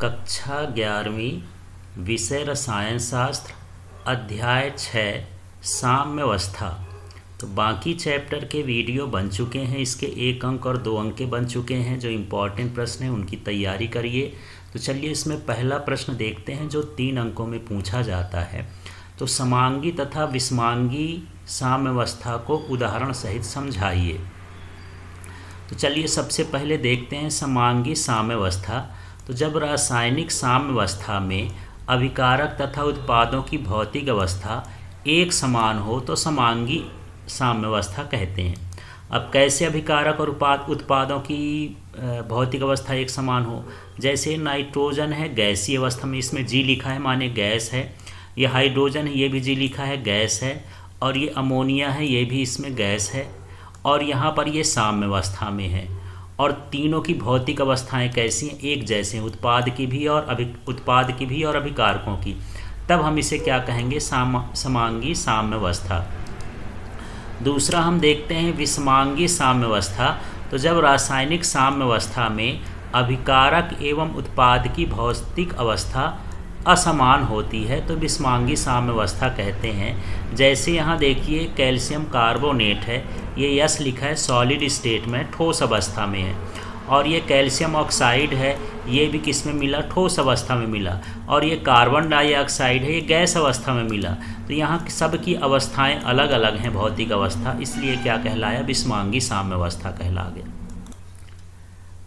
कक्षा 11वीं विषय रसायन शास्त्र अध्याय 6 साम्यावस्था। तो बाकी चैप्टर के वीडियो बन चुके हैं, इसके 1 अंक और 2 अंक के बन चुके हैं। जो इम्पोर्टेंट प्रश्न हैं उनकी तैयारी करिए। तो चलिए इसमें पहला प्रश्न देखते हैं जो 3 अंकों में पूछा जाता है। तो समांगी तथा विषमांगी साम्यावस्था को उदाहरण सहित समझाइए। तो चलिए सबसे पहले देखते हैं समांगी साम्यावस्था। तो जब रासायनिक साम्यावस्था में अभिकारक तथा उत्पादों की भौतिक अवस्था एक समान हो तो समांगी साम्यावस्था कहते हैं। अब कैसे अभिकारक और उत्पादों की भौतिक अवस्था एक समान हो? जैसे नाइट्रोजन है गैसीय अवस्था में, इसमें जी लिखा है माने गैस है। ये हाइड्रोजन है, ये भी जी लिखा है गैस है। और ये अमोनिया है, ये भी इसमें गैस है। और यहाँ पर ये साम्यावस्था में है। और तीनों की भौतिक अवस्थाएं कैसी हैं? एक जैसे हैं, उत्पाद की भी और अभिकारकों की। तब हम इसे क्या कहेंगे? समांगी साम्यावस्था। दूसरा हम देखते हैं विषमांगी साम्यावस्था। तो जब रासायनिक साम्यावस्था में अभिकारक एवं उत्पाद की भौतिक अवस्था असमान होती है तो विषमांगी साम्यावस्था कहते हैं। जैसे यहाँ देखिए कैल्शियम कार्बोनेट है, ये यस लिखा है, सॉलिड स्टेट में ठोस अवस्था में है। और ये कैल्शियम ऑक्साइड है, ये भी किस में मिला? ठोस अवस्था में मिला। और ये कार्बन डाइऑक्साइड है, ये गैस अवस्था में मिला। तो यहाँ सब की अवस्थाएं अलग अलग हैं भौतिक अवस्था, इसलिए क्या कहलाया? विषमांगी साम्यावस्था कहला गया।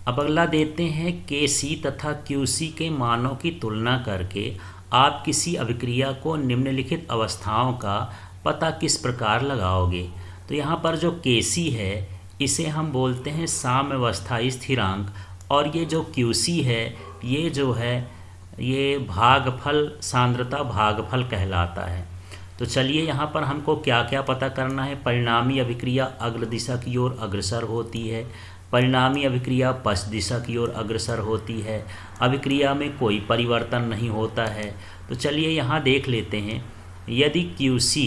अब अगला देते हैं Kc तथा Qc के मानों की तुलना करके आप किसी अभिक्रिया को निम्नलिखित अवस्थाओं का पता किस प्रकार लगाओगे? तो यहाँ पर जो Kc है इसे हम बोलते हैं साम्यावस्था स्थिरांक। और ये जो Qc है ये जो है ये भागफल सांद्रता भागफल कहलाता है। तो चलिए यहाँ पर हमको क्या क्या पता करना है। परिणामी अभिक्रिया अग्र दिशा की ओर अग्रसर होती है। परिणामी अभिक्रिया पश्च दिशा की ओर अग्रसर होती है। अभिक्रिया में कोई परिवर्तन नहीं होता है। तो चलिए यहाँ देख लेते हैं। यदि Qc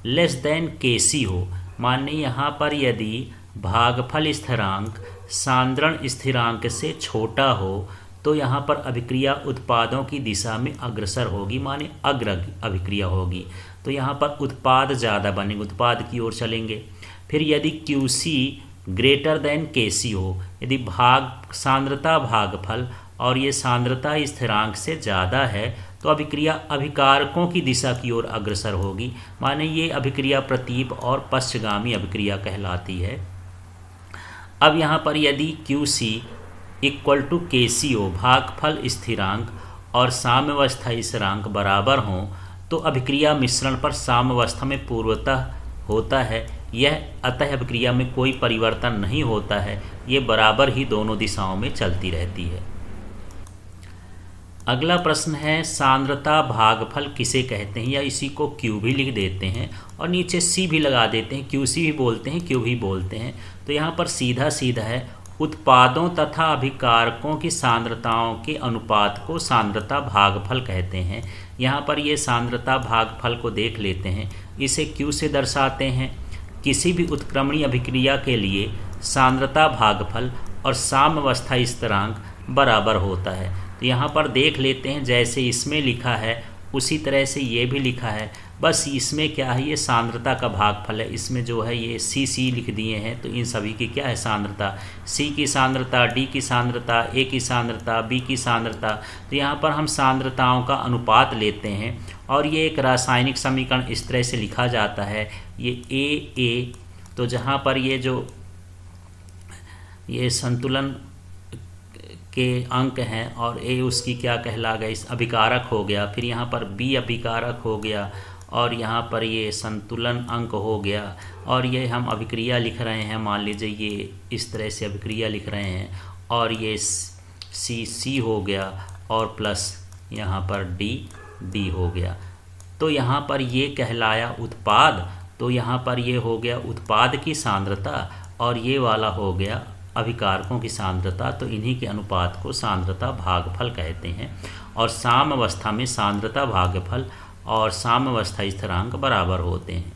लेस देन Kc हो, माने यहाँ पर यदि भागफल स्थिरांक सांद्रण स्थिरांक से छोटा हो तो यहाँ पर अभिक्रिया उत्पादों की दिशा में अग्रसर होगी, माने अग्र अभिक्रिया होगी। तो यहाँ पर उत्पाद ज़्यादा बनेंगे, उत्पाद की ओर चलेंगे। फिर यदि Qc ग्रेटर देन Kc हो, यदि सांद्रता भागफल और ये सांद्रता स्थिरांक से ज़्यादा है तो अभिक्रिया अभिकारकों की दिशा की ओर अग्रसर होगी, माने ये अभिक्रिया प्रतीप और पश्चगामी अभिक्रिया कहलाती है। अब यहाँ पर यदि Qc इक्वल टू Kc हो, भागफल स्थिरांक और साम्यावस्था स्थिरांक बराबर हों तो अभिक्रिया मिश्रण पर साम्यावस्था में पूर्वतः होता है। यह अतः अभिक्रिया में कोई परिवर्तन नहीं होता है, ये बराबर ही दोनों दिशाओं में चलती रहती है। अगला प्रश्न है सांद्रता भागफल किसे कहते हैं? या इसी को Q भी लिख देते हैं और नीचे C भी लगा देते हैं। QC भी बोलते हैं, Q भी बोलते हैं। तो यहाँ पर सीधा सीधा है, उत्पादों तथा अभिकारकों की सांद्रताओं के अनुपात को सांद्रता भागफल कहते हैं। यहाँ पर ये सांद्रता भागफल को देख लेते हैं, इसे Q से दर्शाते हैं। किसी भी उत्क्रमणीय अभिक्रिया के लिए सांद्रता भागफल और साम्यावस्था स्थिरांक बराबर होता है। तो यहाँ पर देख लेते हैं, जैसे इसमें लिखा है उसी तरह से ये भी लिखा है। बस इसमें क्या है, ये सांद्रता का भागफल है। इसमें जो है ये C लिख दिए हैं। तो इन सभी की क्या है? सांद्रता। C की सांद्रता, D की सांद्रता, A की सांद्रता, B की सांद्रता। तो यहाँ पर हम सांद्रताओं का अनुपात लेते हैं और ये एक रासायनिक समीकरण इस तरह से लिखा जाता है। ये A तो जहाँ पर ये संतुलन के अंक हैं और A उसकी क्या कहला गया? इस अभिकारक हो गया। फिर यहाँ पर B अभिकारक हो गया और यहाँ पर ये संतुलन अंक हो गया। और ये हम अभिक्रिया लिख रहे हैं, मान लीजिए ये इस तरह से अभिक्रिया लिख रहे हैं। और ये C हो गया और प्लस यहाँ पर D हो गया। तो यहाँ पर ये कहलाया उत्पाद। तो यहाँ पर ये हो गया उत्पाद की सांद्रता और ये वाला हो गया अभिकारकों की सांद्रता। तो इन्हीं के अनुपात को सांद्रता भागफल कहते हैं। और साम्यावस्था में सांद्रता भागफल और साम्यावस्था स्थिरांक बराबर होते हैं।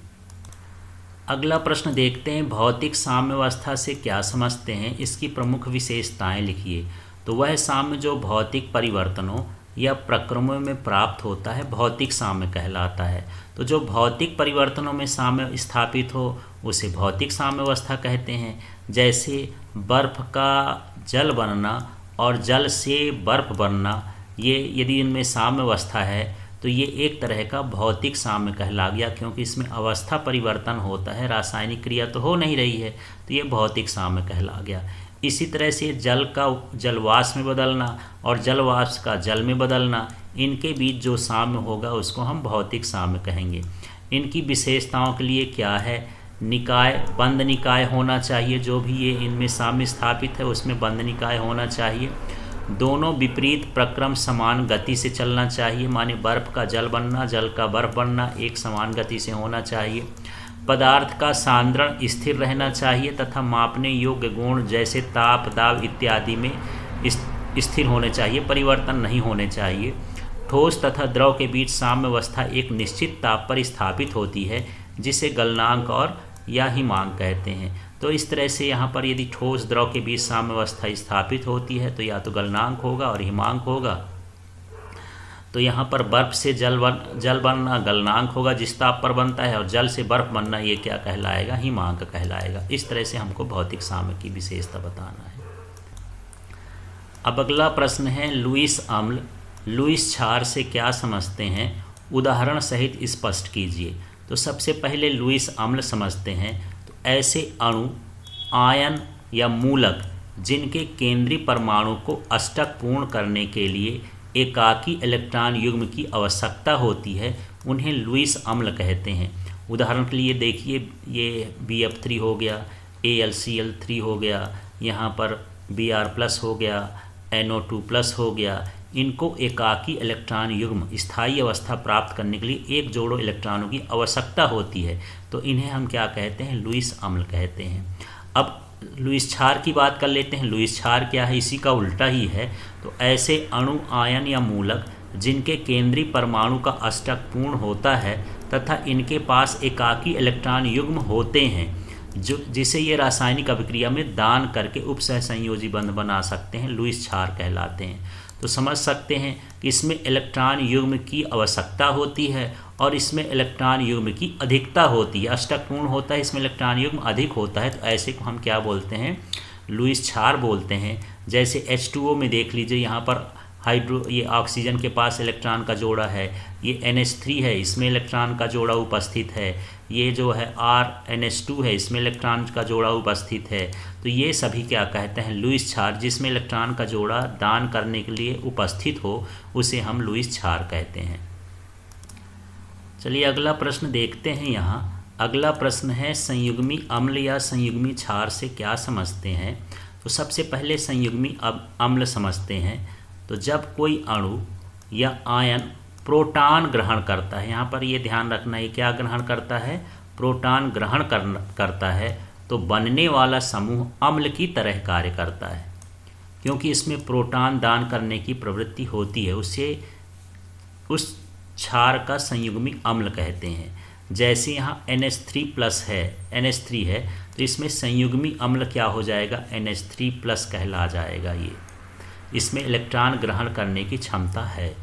अगला प्रश्न देखते हैं, भौतिक साम्यावस्था से क्या समझते हैं? इसकी प्रमुख विशेषताएं लिखिए। तो वह साम्य जो भौतिक परिवर्तनों या प्रक्रमों में प्राप्त होता है भौतिक साम्य कहलाता है। तो जो भौतिक परिवर्तनों में साम्य स्थापित हो उसे भौतिक साम्यावस्था कहते हैं। जैसे बर्फ़ का जल बनना और जल से बर्फ़ बनना, ये यदि इनमें साम्यावस्था है तो ये एक तरह का भौतिक साम्य कहला गया, क्योंकि इसमें अवस्था परिवर्तन होता है, रासायनिक क्रिया तो हो नहीं रही है, तो ये भौतिक साम्य कहला गया। इसी तरह से जल का जलवाष्प में बदलना और जलवाष्प का जल में बदलना, इनके बीच जो साम्य होगा उसको हम भौतिक साम्य कहेंगे। इनकी विशेषताओं के लिए क्या है, निकाय बंद निकाय होना चाहिए, जो भी ये इनमें साम्य स्थापित है उसमें बंद निकाय होना चाहिए। दोनों विपरीत प्रक्रम समान गति से चलना चाहिए, माने बर्फ़ का जल बनना जल का बर्फ़ बनना एक समान गति से होना चाहिए। पदार्थ का सांद्रण स्थिर रहना चाहिए तथा मापने योग्य गुण जैसे ताप दाब इत्यादि में स्थिर होने चाहिए, परिवर्तन नहीं होने चाहिए। ठोस तथा द्रव के बीच साम्यावस्था एक निश्चित ताप पर स्थापित होती है, जिसे गलनांक और या हिमांक कहते हैं। तो इस तरह से यहाँ पर यदि ठोस द्रव के बीच साम्यावस्था स्थापित होती है तो या तो गलनांक होगा और हिमांक होगा। तो यहाँ पर बर्फ़ से जल बनना गलनांक होगा जिस ताप पर बनता है, और जल से बर्फ़ बनना ये क्या कहलाएगा, हिमांक कहलाएगा। इस तरह से हमको भौतिक साम्य की विशेषता बताना है। अब अगला प्रश्न है लुईस अम्ल, लुईस क्षार से क्या समझते हैं, उदाहरण सहित स्पष्ट कीजिए। तो सबसे पहले लुईस अम्ल समझते हैं। तो ऐसे अणु, आयन या मूलक जिनके केंद्रीय परमाणु को अष्टक पूर्ण करने के लिए एकाकी इलेक्ट्रॉन युग्म की आवश्यकता होती है, उन्हें लुईस अम्ल कहते हैं। उदाहरण के लिए देखिए, ये Bf3 हो गया, AlCl3 हो गया, यहाँ पर Br+ हो गया, NO2+ हो गया। इनको एकाकी इलेक्ट्रॉन युग्म स्थायी अवस्था प्राप्त करने के लिए एक जोड़ों इलेक्ट्रॉनों की आवश्यकता होती है, तो इन्हें हम क्या कहते हैं, लुईस अम्ल कहते हैं। अब लुईस क्षार की बात कर लेते हैं। लुईस क्षार क्या है, इसी का उल्टा ही है। तो ऐसे अणु, आयन या मूलक जिनके केंद्रीय परमाणु का अष्टक पूर्ण होता है तथा इनके पास एकाकी इलेक्ट्रॉन युग्म होते हैं, जिसे ये रासायनिक अभिक्रिया में दान करके उपसहसंयोजी बंध बना सकते हैं, लुईस क्षार कहलाते हैं। तो समझ सकते हैं कि इसमें इलेक्ट्रॉन युग्म की आवश्यकता होती है और इसमें इलेक्ट्रॉन युग्म की अधिकता होती है। अष्टक पूर्ण होता है, इसमें इलेक्ट्रॉन युग्म अधिक होता है, तो ऐसे को हम क्या बोलते हैं, लुईस क्षार बोलते हैं। जैसे H2O में देख लीजिए, यहाँ पर ये ऑक्सीजन के पास इलेक्ट्रॉन का जोड़ा है, ये NH3 है, इसमें इलेक्ट्रॉन का जोड़ा उपस्थित है, ये जो है RNH2 है, इसमें इलेक्ट्रॉन का जोड़ा उपस्थित है। तो ये सभी क्या कहते हैं, लुईस क्षार। जिसमें इलेक्ट्रॉन का जोड़ा दान करने के लिए उपस्थित हो उसे हम लुईस क्षार कहते हैं। चलिए अगला प्रश्न देखते हैं। यहाँ अगला प्रश्न है संयुग्मी अम्ल या संयुग्मी क्षार से क्या समझते हैं। तो सबसे पहले संयुग्मी अम्ल समझते हैं। तो जब कोई अणु या आयन प्रोटॉन ग्रहण करता है, यहाँ पर ये ध्यान रखना है, क्या ग्रहण करता है, प्रोटॉन ग्रहण करता है, तो बनने वाला समूह अम्ल की तरह कार्य करता है, क्योंकि इसमें प्रोटॉन दान करने की प्रवृत्ति होती है। उस क्षार का संयुग्मी अम्ल कहते हैं। जैसे यहाँ NH3+ है, NH3 है, तो इसमें संयुग्मी अम्ल क्या हो जाएगा, NH3+ कहला जाएगा। ये इसमें इलेक्ट्रॉन ग्रहण करने की क्षमता है।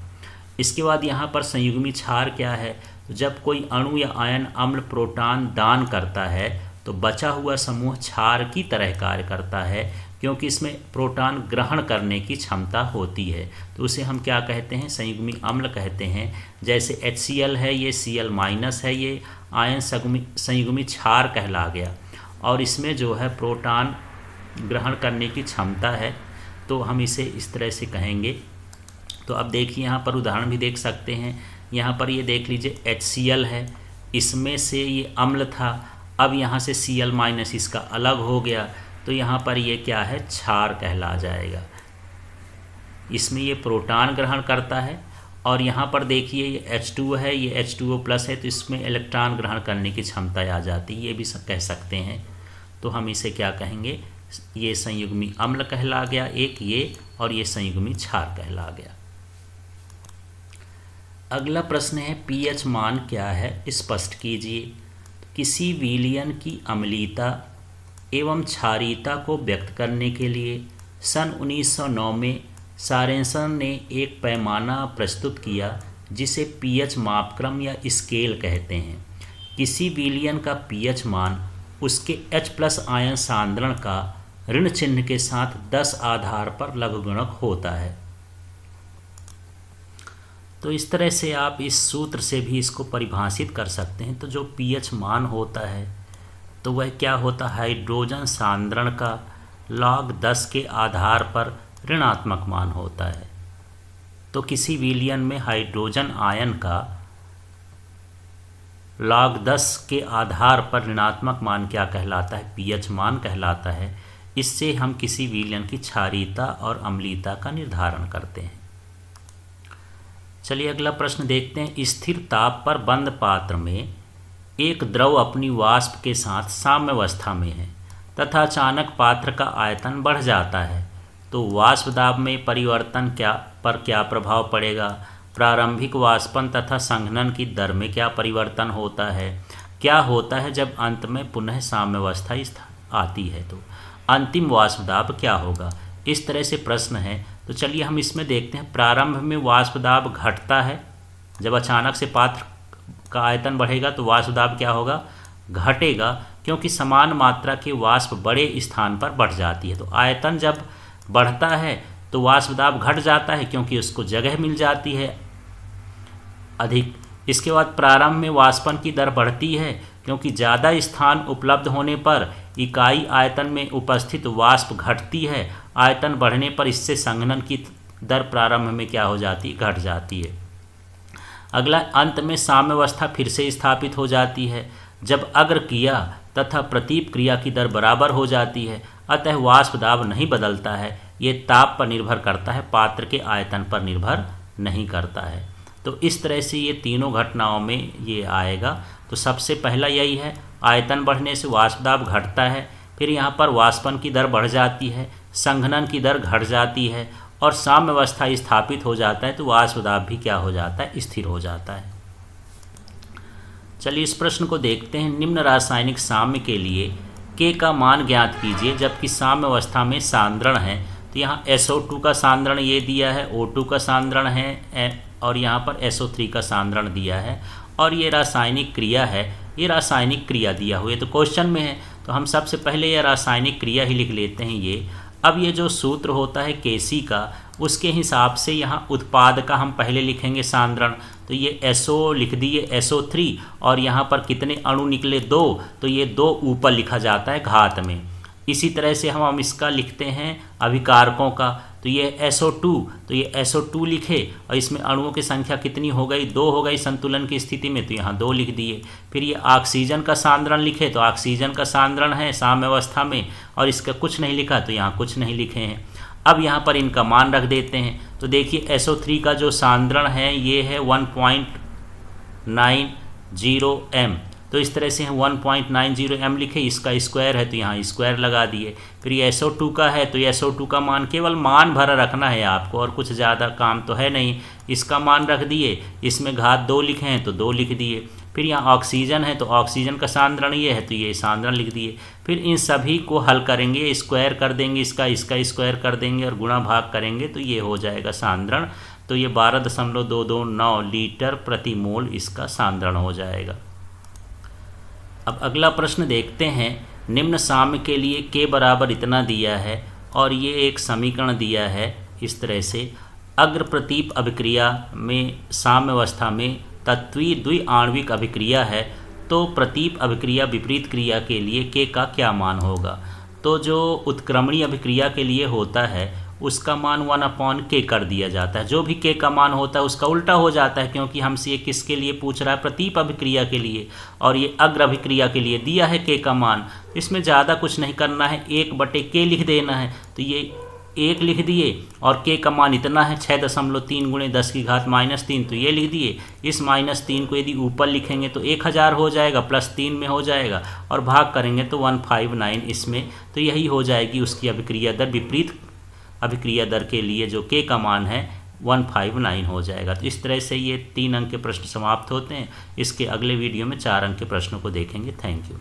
इसके बाद यहाँ पर संयुग्मी क्षार क्या है, तो जब कोई अणु या आयन अम्ल प्रोटॉन दान करता है तो बचा हुआ समूह क्षार की तरह कार्य करता है, क्योंकि इसमें प्रोटॉन ग्रहण करने की क्षमता होती है। तो उसे हम क्या कहते हैं, संयुग्मी अम्ल कहते हैं। जैसे HCl है, ये Cl- है, ये आयन संयुग्मी क्षार कहला गया, और इसमें जो है प्रोटॉन ग्रहण करने की क्षमता है, तो हम इसे इस तरह से कहेंगे। तो अब देखिए यहाँ पर उदाहरण भी देख सकते हैं। यहाँ पर ये देख लीजिए HCl है, इसमें से ये अम्ल था, अब यहाँ से Cl- इसका अलग हो गया, तो यहाँ पर ये क्या है, क्षार कहला जाएगा। इसमें ये प्रोटॉन ग्रहण करता है, और यहाँ पर देखिए ये H2 है, ये H2O+ है, तो इसमें इलेक्ट्रॉन ग्रहण करने की क्षमता आ जाती है, ये भी कह सकते हैं। तो हम इसे क्या कहेंगे, ये संयुग्मी अम्ल कहला गया एक ये, और ये संयुग्मी क्षार कहला गया। अगला प्रश्न है pH मान क्या है, स्पष्ट कीजिए। किसी विलयन की अम्लीयता एवं क्षारीयता को व्यक्त करने के लिए सन 1909 में सोरेनसन ने एक पैमाना प्रस्तुत किया जिसे पीएच मापक्रम या स्केल कहते हैं। किसी विलयन का पीएच मान उसके H+ आयन सांद्रण का ऋण चिन्ह के साथ 10 आधार पर लघुगणक होता है। तो इस तरह से आप इस सूत्र से भी इसको परिभाषित कर सकते हैं। तो जो पीएच मान होता है तो वह क्या होता है, हाइड्रोजन सांद्रण का log 10 के आधार पर ऋणात्मक मान होता है। तो किसी विलयन में हाइड्रोजन आयन का log 10 के आधार पर ऋणात्मक मान क्या कहलाता है, पीएच मान कहलाता है। इससे हम किसी विलयन की क्षारीयता और अम्लीयता का निर्धारण करते हैं। चलिए अगला प्रश्न देखते हैं। स्थिर ताप पर बंद पात्र में एक द्रव अपनी वाष्प के साथ साम्यावस्था में है तथा अचानक पात्र का आयतन बढ़ जाता है, तो वाष्प दाब में परिवर्तन क्या प्रभाव पड़ेगा, प्रारंभिक वाष्पन तथा संघनन की दर में क्या परिवर्तन होता है, क्या होता है जब अंत में पुनः साम्यावस्था आती है, तो अंतिम वाष्प दाब क्या होगा। इस तरह से प्रश्न है। तो चलिए हम इसमें देखते हैं। प्रारंभ में वाष्प दाब घटता है, जब अचानक से पात्र का आयतन बढ़ेगा तो वाष्प दाब क्या होगा, घटेगा, क्योंकि समान मात्रा के वाष्प बड़े स्थान पर बढ़ जाती है। तो आयतन जब बढ़ता है तो वाष्प दाब घट जाता है, क्योंकि उसको जगह मिल जाती है अधिक। इसके बाद प्रारंभ में वाष्पन की दर बढ़ती है, क्योंकि ज़्यादा स्थान उपलब्ध होने पर इकाई आयतन में उपस्थित वाष्प घटती है। आयतन बढ़ने पर इससे संघनन की दर प्रारंभ में क्या हो जाती है, घट जाती है। अगला, अंत में साम्यावस्था फिर से स्थापित हो जाती है जब अग्र क्रिया तथा प्रतीप क्रिया की दर बराबर हो जाती है। अतः वाष्प दाब नहीं बदलता है, ये ताप पर निर्भर करता है, पात्र के आयतन पर निर्भर नहीं करता है। तो इस तरह से ये तीनों घटनाओं में ये आएगा। तो सबसे पहला यही है, आयतन बढ़ने से वाष्प दाब घटता है, फिर यहाँ पर वाष्पन की दर बढ़ जाती है, संघनन की दर घट जाती है और साम्यावस्था स्थापित हो जाता है, तो वाष्प दाब भी क्या हो जाता है, स्थिर हो जाता है। चलिए इस प्रश्न को देखते हैं। निम्न रासायनिक साम्य के लिए K का मान ज्ञात कीजिए जबकि साम्यावस्था में सांद्रण है। तो यहाँ SO2 का सांद्रण ये दिया है, O2 का सांद्रण है और यहाँ पर SO3 का सांद्रण दिया है और ये रासायनिक क्रिया है, ये रासायनिक क्रिया दिया हुआ है। तो क्वेश्चन में है तो हम सबसे पहले ये रासायनिक क्रिया ही लिख लेते हैं ये। अब ये जो सूत्र होता है Kc का, उसके हिसाब से यहाँ उत्पाद का हम पहले लिखेंगे सांद्रण। तो ये SO लिख दिए, SO3 और यहाँ पर कितने अणु निकले, 2, तो ये 2 ऊपर लिखा जाता है घात में। इसी तरह से हम इसका लिखते हैं अभिकारकों का। तो ये SO2, तो ये SO2 लिखे और इसमें अणुओं की संख्या कितनी हो गई, 2 हो गई संतुलन की स्थिति में, तो यहाँ 2 लिख दिए। फिर ये ऑक्सीजन का सांद्रण लिखे, तो ऑक्सीजन का सांद्रण है साम्यावस्था में और इसका कुछ नहीं लिखा, तो यहाँ कुछ नहीं लिखे हैं। अब यहाँ पर इनका मान रख देते हैं। तो देखिए SO3 का जो सांद्रण है ये है 1.90 m। तो इस तरह से हम 1.90 m लिखे, इसका स्क्वायर है तो यहाँ स्क्वायर लगा दिए। फिर ये SO2 का है तो SO2 का मान, केवल मान भरा रखना है आपको और कुछ ज़्यादा काम तो है नहीं। इसका मान रख दिए, इसमें घात 2 लिखे हैं तो 2 लिख दिए। फिर यहाँ ऑक्सीजन है तो ऑक्सीजन का सांद्रण ये है तो ये सांद्रण लिख दिए। फिर इन सभी को हल करेंगे, स्क्वायर कर देंगे, इसका स्क्वायर कर देंगे और गुणा भाग करेंगे तो ये हो जाएगा सांद्रण। तो ये 12.229 लीटर प्रति मोल इसका सांद्रण हो जाएगा। अब अगला प्रश्न देखते हैं। निम्न साम्य के लिए K बराबर इतना दिया है और ये एक समीकरण दिया है इस तरह से। अग्र प्रतीप अभिक्रिया में साम्यावस्था में तत्वीय द्विआण्विक अभिक्रिया है, तो प्रतीप अभिक्रिया विपरीत क्रिया के लिए K का क्या मान होगा। तो जो उत्क्रमणीय अभिक्रिया के लिए होता है उसका मान 1/K कर दिया जाता है। जो भी K का मान होता है उसका उल्टा हो जाता है, क्योंकि हमसे ये किसके लिए पूछ रहा है, प्रतीप अभिक्रिया के लिए, और ये अग्र अभिक्रिया के लिए दिया है K का मान। इसमें ज़्यादा कुछ नहीं करना है, 1/K लिख देना है। तो ये 1 लिख दिए और K का मान इतना है 6.3 × 10⁻³ तो ये लिख दिए। इस -3 को यदि ऊपर लिखेंगे तो 1000 हो जाएगा, +3 में हो जाएगा और भाग करेंगे तो 159 इसमें। तो यही हो जाएगी उसकी अभिक्रिया दर, विपरीत अभिक्रिया दर के लिए जो K का मान है 159 हो जाएगा। तो इस तरह से ये 3 अंक के प्रश्न समाप्त होते हैं। इसके अगले वीडियो में 4 अंक के प्रश्नों को देखेंगे। Thank you.